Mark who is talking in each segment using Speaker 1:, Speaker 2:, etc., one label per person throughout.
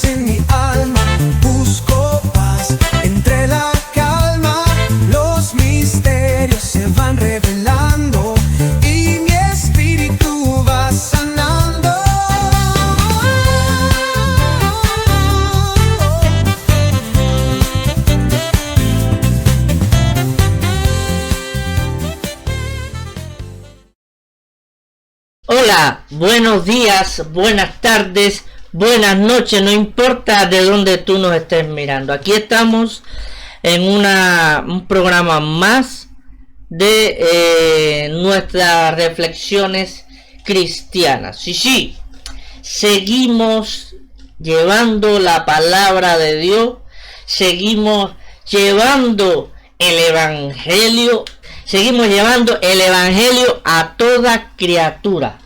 Speaker 1: en mi alma, busco paz entre la calma. Los misterios se van revelando y mi espíritu va sanando.
Speaker 2: Hola, buenos días, buenas tardes, buenas noches, no importa de dónde tú nos estés mirando. Aquí estamos en un programa más de nuestras reflexiones cristianas. Sí, seguimos llevando la palabra de Dios, seguimos llevando el evangelio. Seguimos llevando el evangelio a toda criatura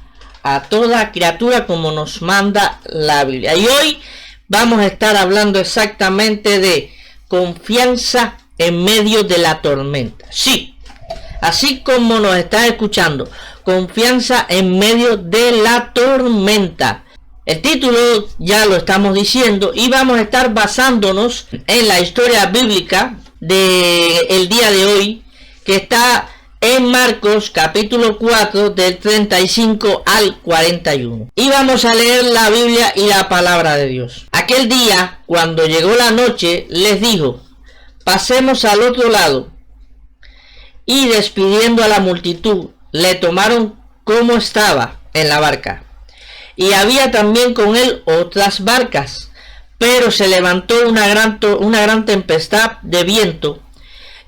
Speaker 2: como nos manda la Biblia. Y hoy vamos a estar hablando exactamente de confianza en medio de la tormenta. Sí, así como nos está escuchando, confianza en medio de la tormenta. El título ya lo estamos diciendo y vamos a estar basándonos en la historia bíblica del día de hoy, que está en Marcos capítulo 4 del 35 al 41. Y vamos a leer la Biblia y la palabra de Dios. Aquel día, cuando llegó la noche, les dijo: pasemos al otro lado. Y despidiendo a la multitud, le tomaron como estaba en la barca. Y había también con él otras barcas, pero se levantó una gran tempestad de viento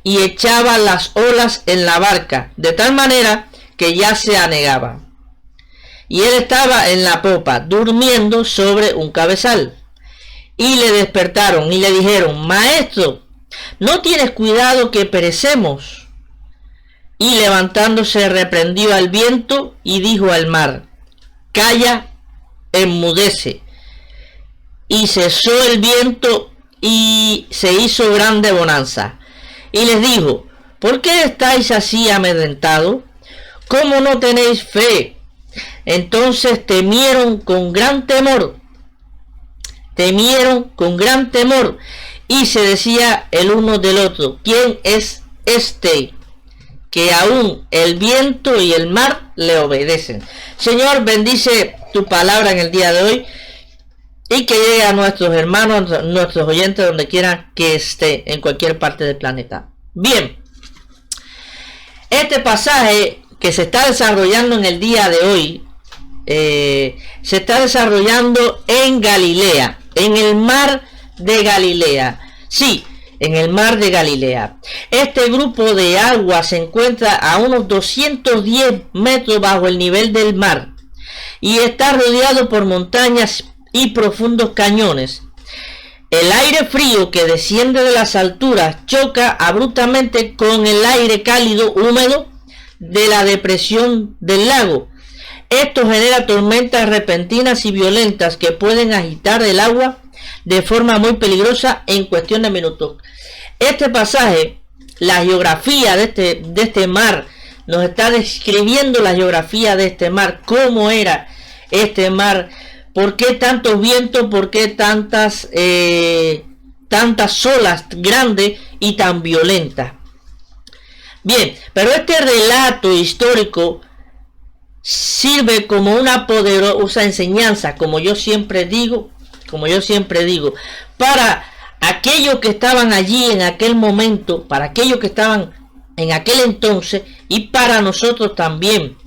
Speaker 2: y echaba las olas en la barca, de tal manera que ya se anegaba. Y él estaba en la popa, durmiendo sobre un cabezal. Y le despertaron y le dijeron: Maestro, ¿no tienes cuidado que perecemos? Y levantándose reprendió al viento y dijo al mar: Calla, enmudece. Y cesó el viento y se hizo grande bonanza. Y les dijo: ¿por qué estáis así amedrentados? ¿Cómo no tenéis fe? Entonces temieron con gran temor. Y se decía el uno del otro: ¿quién es este que aún el viento y el mar le obedecen? Señor, bendice tu palabra en el día de hoy y que llegue a nuestros hermanos, nuestros oyentes, donde quiera que esté, en cualquier parte del planeta. Bien, este pasaje que se está desarrollando en el día de hoy, se está desarrollando en Galilea, en el mar de Galilea. Sí, en el mar de Galilea. Este grupo de agua se encuentra a unos 210 metros bajo el nivel del mar y está rodeado por montañas y profundos cañones. El aire frío que desciende de las alturas choca abruptamente con el aire cálido húmedo de la depresión del lago. Esto genera tormentas repentinas y violentas que pueden agitar el agua de forma muy peligrosa en cuestión de minutos. Este pasaje, la geografía de este mar, nos está describiendo la geografía de este mar, cómo era este mar. ¿Por qué tantos vientos? ¿Por qué tantas olas grandes y tan violentas? Bien, pero este relato histórico sirve como una poderosa enseñanza, como yo siempre digo, para aquellos que estaban allí en aquel momento, para aquellos que estaban en aquel entonces y para nosotros también.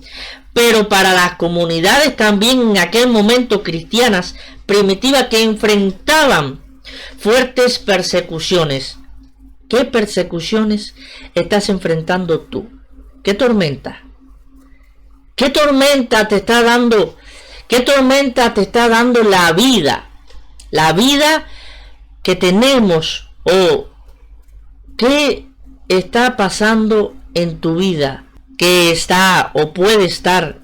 Speaker 2: Pero para las comunidades también en aquel momento cristianas primitivas que enfrentaban fuertes persecuciones. ¿Qué persecuciones estás enfrentando tú? ¿Qué tormenta? ¿Qué tormenta te está dando? ¿Qué tormenta te está dando la vida? La vida que tenemos, o qué está pasando en tu vida que está o puede estar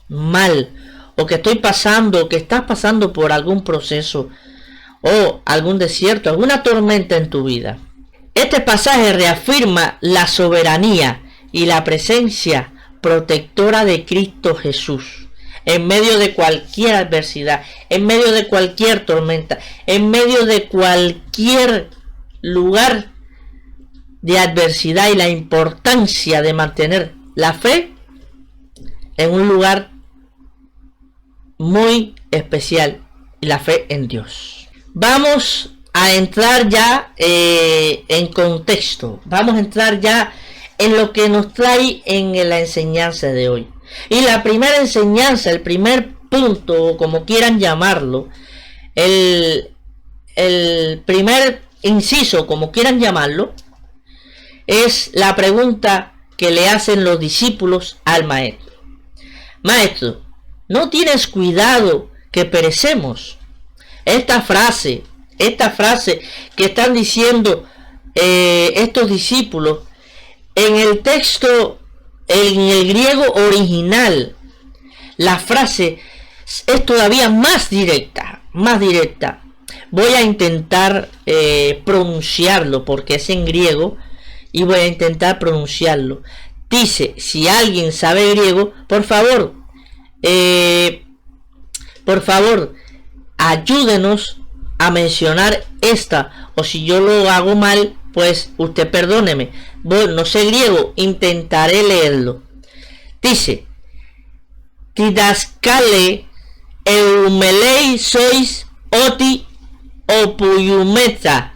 Speaker 2: mal, o que estoy pasando, o que estás pasando por algún proceso o algún desierto, alguna tormenta en tu vida. Este pasaje reafirma la soberanía y la presencia protectora de Cristo Jesús en medio de cualquier adversidad, en medio de cualquier tormenta, en medio de cualquier lugar de adversidad, y la importancia de mantener la fe en un lugar muy especial, la fe en Dios. Vamos a entrar ya en contexto, vamos a entrar ya en lo que nos trae en la enseñanza de hoy. Y la primera enseñanza, el primer punto, o como quieran llamarlo, el primer inciso, como quieran llamarlo, es la pregunta que le hacen los discípulos al maestro. Maestro, ¿no tienes cuidado que perecemos? Esta frase que están diciendo estos discípulos, en el texto, en el griego original, la frase es todavía más directa. Voy a intentar pronunciarlo porque es en griego y voy a intentar pronunciarlo. Dice, si alguien sabe griego, por favor, ayúdenos a mencionar esta, o si yo lo hago mal, pues usted perdóneme. Bueno, no sé griego, intentaré leerlo. Dice, Tidaskale eumelei sois oti opuyumeta.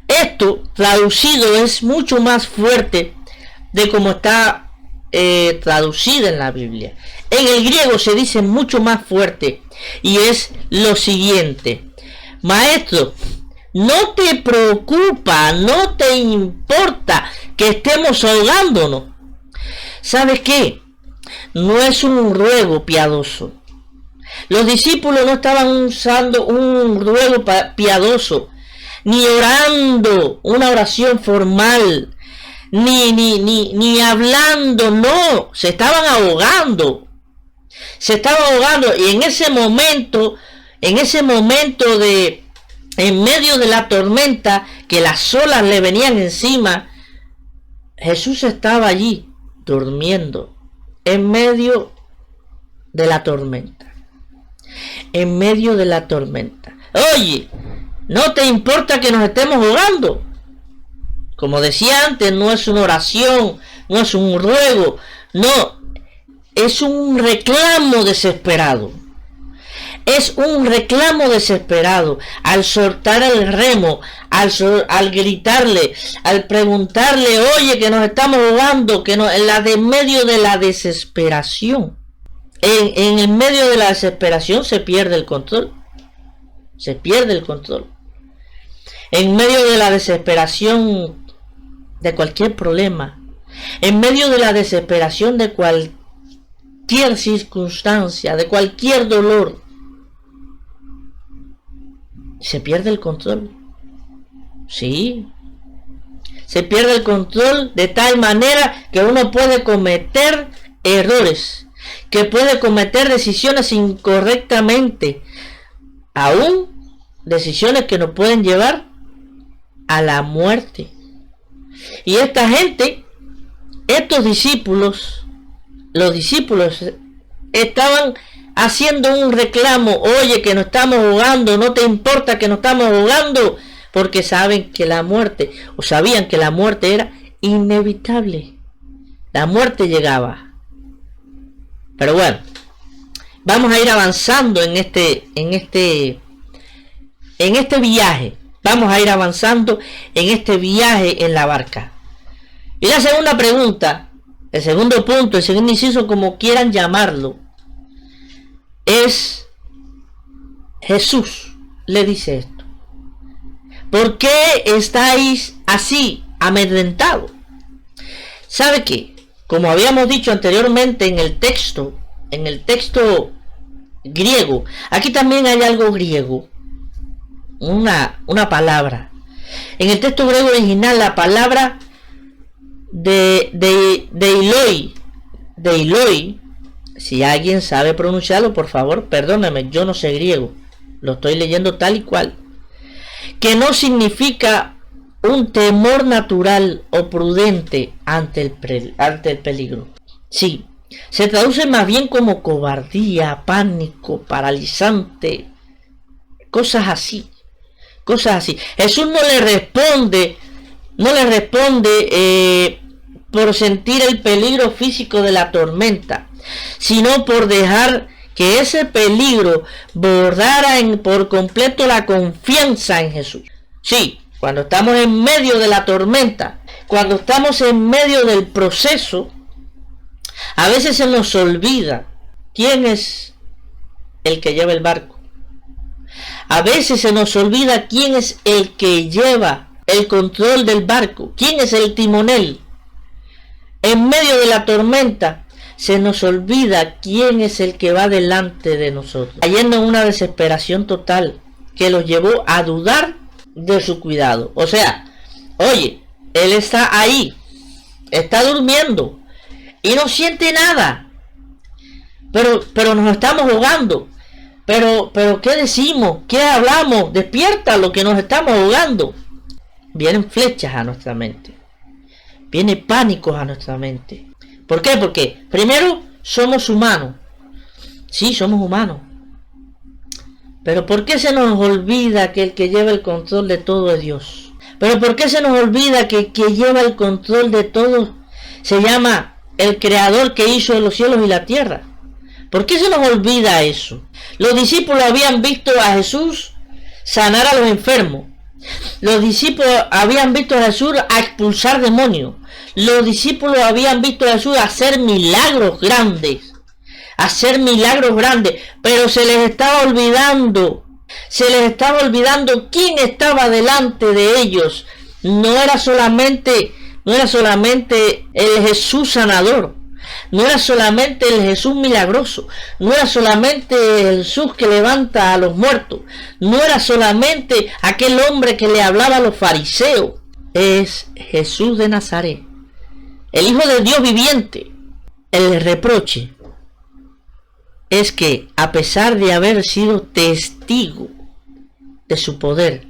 Speaker 2: Esto traducido es mucho más fuerte de como está traducida en la Biblia. En el griego se dice mucho más fuerte y es lo siguiente: maestro, no te preocupa, no te importa que estemos ahogándonos. ¿Sabes qué? No es un ruego piadoso. Los discípulos no estaban usando un ruego piadoso, ni orando una oración formal, ni hablando, no, se estaban ahogando. Y en ese momento en medio de la tormenta, que las olas le venían encima, Jesús estaba allí durmiendo en medio de la tormenta. Oye, ¿no te importa que nos estemos ahogando? Como decía antes, no es una oración, no es un ruego, no, es un reclamo desesperado. Al soltar el remo, al gritarle, al preguntarle, oye, que nos estamos ahogando, en medio de la desesperación. En el medio de la desesperación se pierde el control. En medio de la desesperación de cualquier problema, en medio de la desesperación de cualquier circunstancia, de cualquier dolor, se pierde el control. Sí, se pierde el control de tal manera que uno puede cometer errores, que puede cometer decisiones incorrectamente, aún decisiones que nos pueden llevar a la muerte. Y esta gente, estos discípulos, los discípulos estaban haciendo un reclamo, oye, que nos estamos ahogando, no te importa que nos estamos ahogando, porque saben que la muerte, o sabían que la muerte era inevitable. La muerte llegaba. Pero bueno, vamos a ir avanzando en este viaje. Vamos a ir avanzando en este viaje en la barca. Y la segunda pregunta, el segundo punto, el segundo inciso, como quieran llamarlo, es: Jesús le dice esto: ¿por qué estáis así amedrentados? ¿Sabe qué? Como habíamos dicho anteriormente en el texto griego, aquí también hay algo griego, una palabra. En el texto griego original, la palabra de Eloi, si alguien sabe pronunciarlo, por favor, perdóname, yo no sé griego, lo estoy leyendo tal y cual, que no significa un temor natural o prudente ante el peligro. Sí, Se traduce más bien como cobardía, pánico, paralizante, cosas así. Jesús no le responde por sentir el peligro físico de la tormenta, sino por dejar que ese peligro bordara por completo la confianza en Jesús. Sí, cuando estamos en medio de la tormenta, cuando estamos en medio del proceso, a veces se nos olvida quién es el que lleva el barco. A veces se nos olvida quién es el que lleva el control del barco, quién es el timonel. En medio de la tormenta se nos olvida quién es el que va delante de nosotros, cayendo en una desesperación total que los llevó a dudar de su cuidado. O sea, oye, él está ahí, está durmiendo y no siente nada, pero nos estamos ahogando. Pero ¿qué decimos? ¿Qué hablamos? Despierta lo que nos estamos ahogando. Vienen flechas a nuestra mente. Viene pánico a nuestra mente. ¿Por qué? Porque primero somos humanos. Sí, somos humanos. Pero ¿por qué se nos olvida que el que lleva el control de todo es Dios? Pero ¿por qué se nos olvida que el que lleva el control de todo se llama el creador que hizo los cielos y la tierra? ¿Por qué se nos olvida eso? Los discípulos habían visto a Jesús sanar a los enfermos. Los discípulos habían visto a Jesús a expulsar demonios. Los discípulos habían visto a Jesús hacer milagros grandes. Pero se les estaba olvidando quién estaba delante de ellos. No era solamente el Jesús sanador. No era solamente el Jesús milagroso, no era solamente el Jesús que levanta a los muertos, no era solamente aquel hombre que le hablaba a los fariseos. Es Jesús de Nazaret, el Hijo de Dios viviente. El reproche es que, a pesar de haber sido testigo de su poder,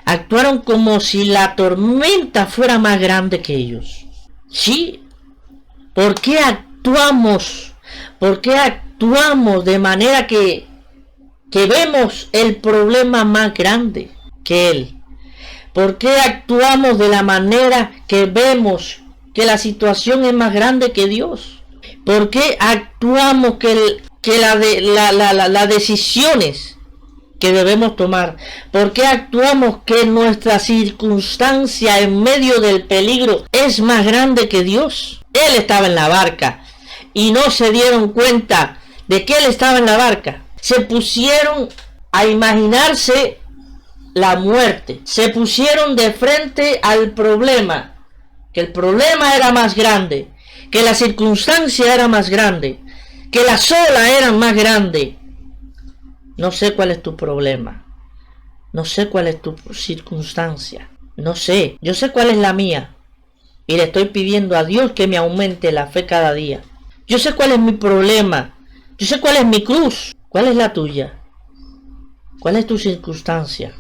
Speaker 2: actuaron como si la tormenta fuera más grande que ellos. Sí. ¿Por qué actuamos de manera que vemos el problema más grande que Él? ¿Por qué actuamos de la manera que vemos que la situación es más grande que Dios? ¿Por qué actuamos que las decisiones que debemos tomar? ¿Por qué actuamos que nuestra circunstancia en medio del peligro es más grande que Dios? Él estaba en la barca y no se dieron cuenta de que él estaba en la barca. Se pusieron a imaginarse la muerte. Se pusieron de frente al problema, que el problema era más grande, que la circunstancia era más grande, que las olas eran más grandes. No sé cuál es tu problema. No sé cuál es tu circunstancia. No sé. Yo sé cuál es la mía. Y le estoy pidiendo a Dios que me aumente la fe cada día. Yo sé cuál es mi problema. Yo sé cuál es mi cruz. ¿Cuál es la tuya? ¿Cuál es tu circunstancia?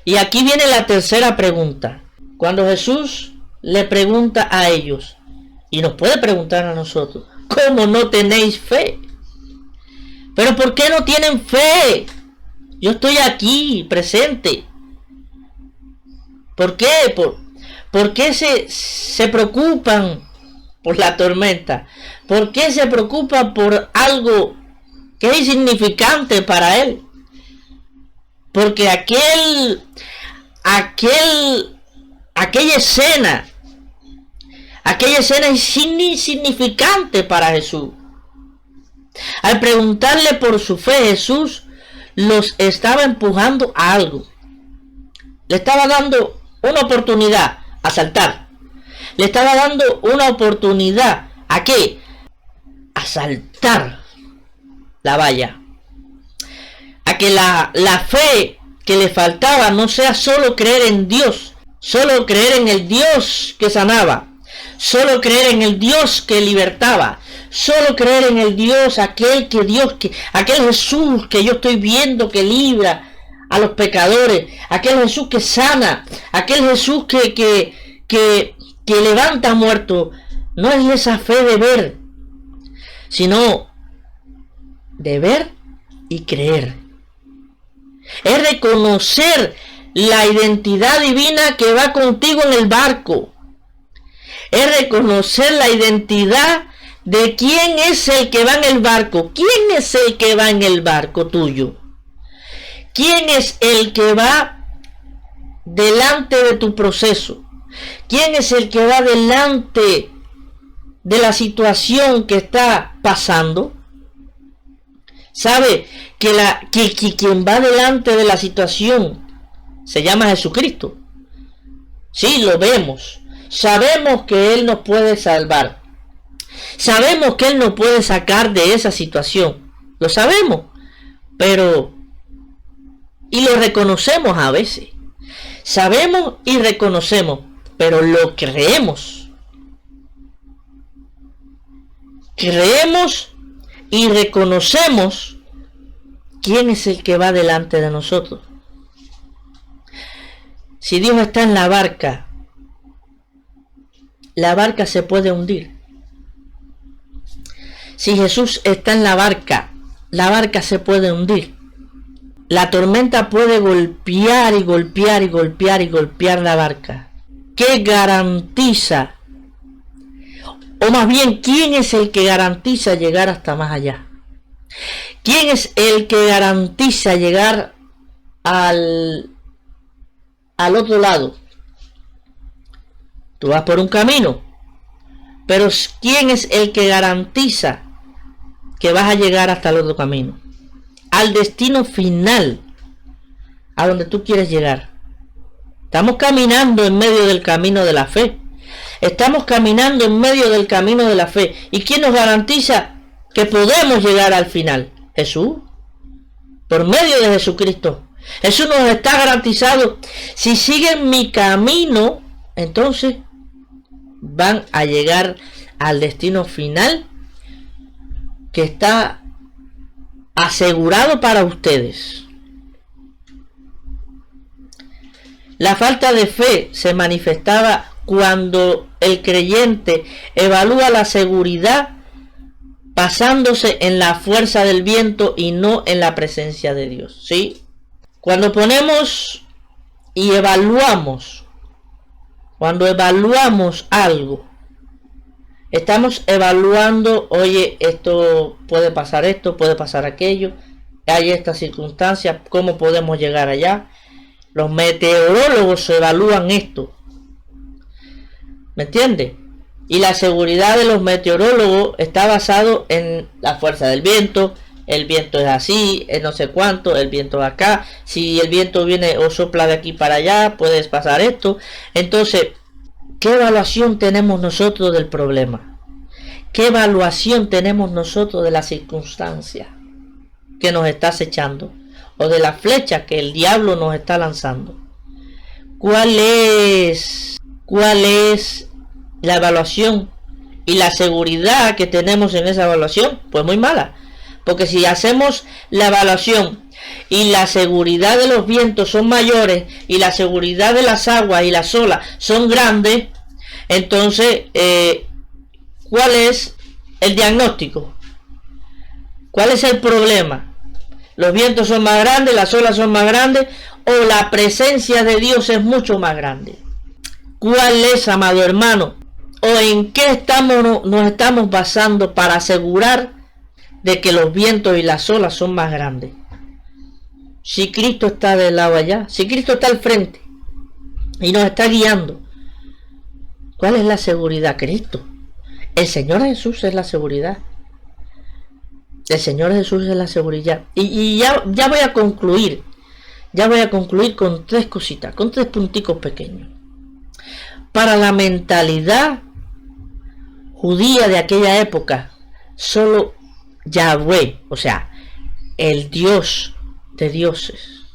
Speaker 2: Y aquí viene la tercera pregunta. Cuando Jesús le pregunta a ellos, y nos puede preguntar a nosotros, ¿cómo no tenéis fe? ¿Pero por qué no tienen fe? Yo estoy aquí, presente. ¿Por qué? ¿Por qué se preocupan por la tormenta? ¿Por qué se preocupan por algo que es insignificante para él? Porque aquella escena es insignificante para Jesús. Al preguntarle por su fe, Jesús los estaba empujando a algo. Le estaba dando una oportunidad a saltar. Le estaba dando una oportunidad ¿a qué? A saltar la valla. A que la fe que le faltaba no sea solo creer en Dios, solo creer en el Dios que sanaba, solo creer en el Dios que libertaba, solo creer en el Dios, aquel Jesús que yo estoy viendo que libra a los pecadores, aquel Jesús que sana, aquel Jesús que levanta muertos. No es esa fe de ver, sino de ver y creer. Es reconocer la identidad divina que va contigo en el barco. Es reconocer la identidad de quién es el que va en el barco. ¿Quién es el que va en el barco tuyo? ¿Quién es el que va delante de tu proceso? ¿Quién es el que va delante de la situación que está pasando? ¿Sabe que quien va delante de la situación se llama Jesucristo? Sí, lo vemos. Sabemos que Él nos puede salvar. Sabemos que Él nos puede sacar de esa situación. Lo sabemos. Y lo reconocemos a veces. Sabemos y reconocemos, pero lo creemos. Creemos y reconocemos quién es el que va delante de nosotros. Si Dios está en la barca se puede hundir. Si Jesús está en la barca se puede hundir. La tormenta puede golpear y golpear y golpear y golpear la barca. ¿Qué garantiza? O más bien, ¿quién es el que garantiza llegar hasta más allá? ¿Quién es el que garantiza llegar al otro lado? Tú vas por un camino, pero ¿quién es el que garantiza que vas a llegar hasta el otro camino? Al destino final, a donde tú quieres llegar. Estamos caminando en medio del camino de la fe. Estamos caminando en medio del camino de la fe. ¿Y quién nos garantiza que podemos llegar al final? Jesús. Por medio de Jesucristo. Jesús nos está garantizado. Si siguen mi camino, entonces van a llegar al destino final que está asegurado para ustedes. La falta de fe se manifestaba cuando el creyente evalúa la seguridad basándose en la fuerza del viento y no en la presencia de Dios. ¿Sí? Cuando ponemos y evaluamos, cuando evaluamos algo, estamos evaluando, oye, esto puede pasar aquello, hay estas circunstancias, ¿cómo podemos llegar allá? Los meteorólogos evalúan esto. ¿Me entiende? Y la seguridad de los meteorólogos está basado en la fuerza del viento. El viento es así, es no sé cuánto, el viento acá. Si el viento viene o sopla de aquí para allá, puedes pasar esto. Entonces, ¿qué evaluación tenemos nosotros del problema? ¿Qué evaluación tenemos nosotros de la circunstancia que nos está acechando? O de la flecha que el diablo nos está lanzando. ¿Cuál es la evaluación y la seguridad que tenemos en esa evaluación? Pues muy mala. Porque si hacemos la evaluación y la seguridad de los vientos son mayores y la seguridad de las aguas y las olas son grandes, entonces, ¿cuál es el diagnóstico? ¿Cuál es el problema? ¿Los vientos son más grandes, las olas son más grandes o la presencia de Dios es mucho más grande? ¿Cuál es, amado hermano? ¿O en qué nos estamos basando para asegurar de que los vientos y las olas son más grandes? Si Cristo está del lado allá, si Cristo está al frente y nos está guiando, ¿cuál es la seguridad? Cristo. El Señor Jesús es la seguridad. El Señor Jesús es la seguridad. Y ya voy a concluir. Ya voy a concluir con tres cositas, con tres punticos pequeños. Para la mentalidad judía de aquella época, solo Yahweh, o sea, el Dios de dioses,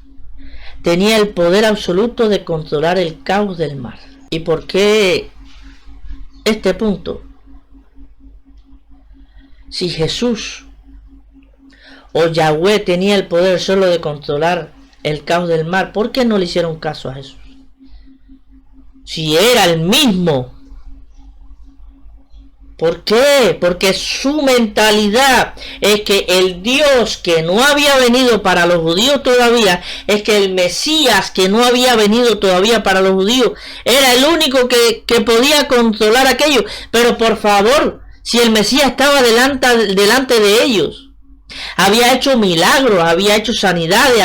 Speaker 2: tenía el poder absoluto de controlar el caos del mar. ¿Y por qué este punto? Si Jesús o Yahweh tenía el poder solo de controlar el caos del mar, ¿por qué no le hicieron caso a Jesús? Si era el mismo ¿Por qué? Porque su mentalidad es que el Dios que no había venido para los judíos todavía, es que el Mesías que no había venido todavía para los judíos, era el único que podía controlar aquello. Pero por favor, si el Mesías estaba delante de ellos, había hecho milagros, había hecho sanidades,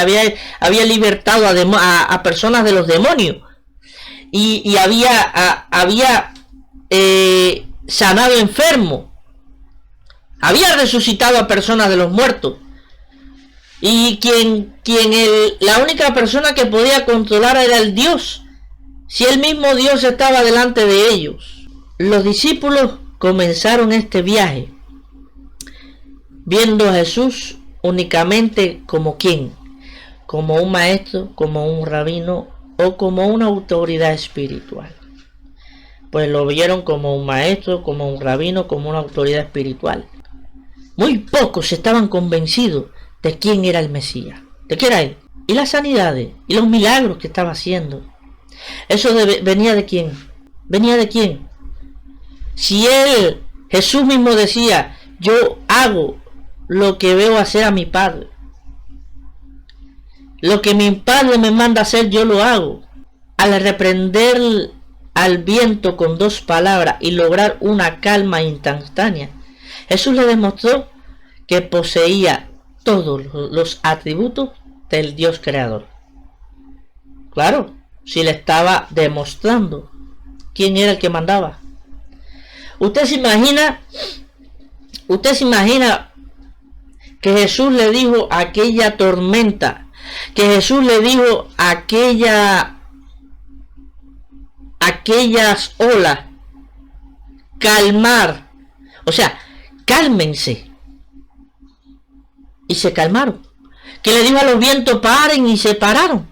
Speaker 2: había libertado a personas de los demonios, y había sanado enfermos, había resucitado a personas de los muertos, y la única persona que podía controlar era el Dios, si el mismo Dios estaba delante de ellos. Los discípulos comenzaron este viaje viendo a Jesús únicamente como ¿quién? Como un maestro, como un rabino o como una autoridad espiritual. Pues lo vieron como un maestro, como un rabino, como una autoridad espiritual. Muy pocos estaban convencidos de quién era el Mesías, de qué era él, y las sanidades y los milagros que estaba haciendo. Eso venía de quién, venía de quién. Si Jesús mismo decía: yo hago lo que veo hacer a mi Padre, lo que mi Padre me manda hacer, yo lo hago. Al reprender al viento con 2 palabras y lograr una calma instantánea, Jesús le demostró que poseía todos los atributos del Dios creador. Claro, si le estaba demostrando quién era el que mandaba. Usted se imagina que Jesús le dijo a aquella tormenta, que Jesús le dijo a aquellas olas, calmar, o sea, cálmense, y se calmaron. Que le dijo a los vientos: paren, y se pararon.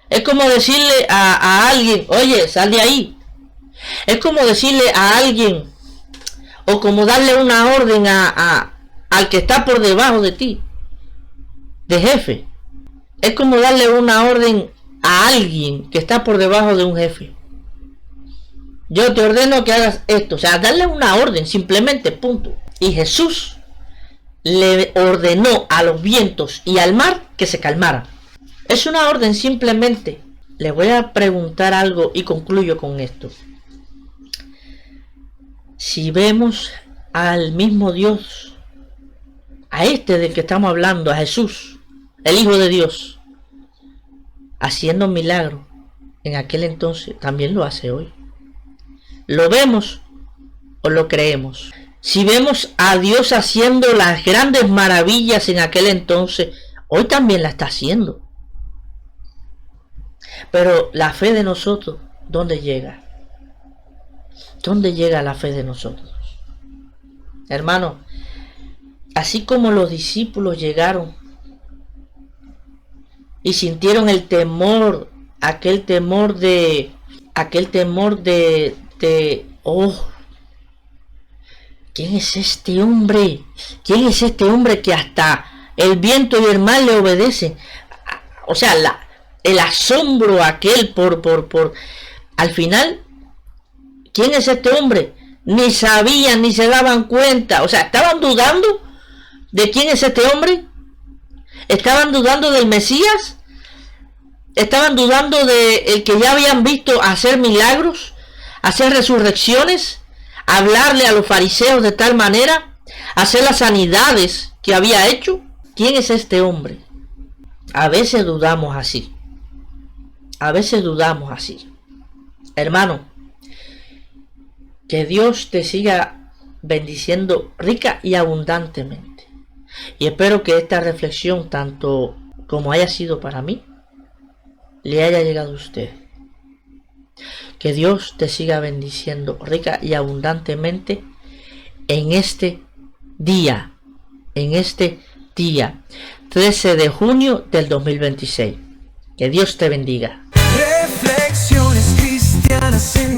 Speaker 2: Es como decirle a alguien: oye, sal de ahí. Es como decirle a alguien, o como darle una orden al que está por debajo de ti, de jefe. Es como darle una orden a alguien que está por debajo de un jefe. Yo te ordeno que hagas esto, o sea, darle una orden simplemente, punto. Y Jesús le ordenó a los vientos y al mar que se calmaran. Es una orden simplemente. Le voy a preguntar algo y concluyo con esto. Si vemos al mismo Dios, a este del que estamos hablando, a Jesús, el Hijo de Dios, haciendo milagros en aquel entonces, también lo hace hoy. ¿Lo vemos o lo creemos? Si vemos a Dios haciendo las grandes maravillas en aquel entonces, hoy también la está haciendo. Pero la fe de nosotros, ¿dónde llega? ¿Dónde llega la fe de nosotros? Hermano, así como los discípulos llegaron y sintieron el temor, aquel temor de oh, ¿quién es este hombre? ¿Quién es este hombre que hasta el viento y el mar le obedecen? O sea, el asombro aquel por al final, ¿quién es este hombre? Ni sabían, ni se daban cuenta. O sea, estaban dudando de quién es este hombre. Estaban dudando del Mesías. Estaban dudando de el que ya habían visto hacer milagros, hacer resurrecciones, hablarle a los fariseos de tal manera, hacer las sanidades que había hecho. ¿Quién es este hombre? A veces dudamos así. A veces dudamos así. Hermano, que Dios te siga bendiciendo rica y abundantemente. Y espero que esta reflexión, tanto como haya sido para mí, le haya llegado a usted. Que Dios te siga bendiciendo rica y abundantemente en este día, 13 de junio del 2026. Que Dios te bendiga.
Speaker 1: Reflexiones cristianas en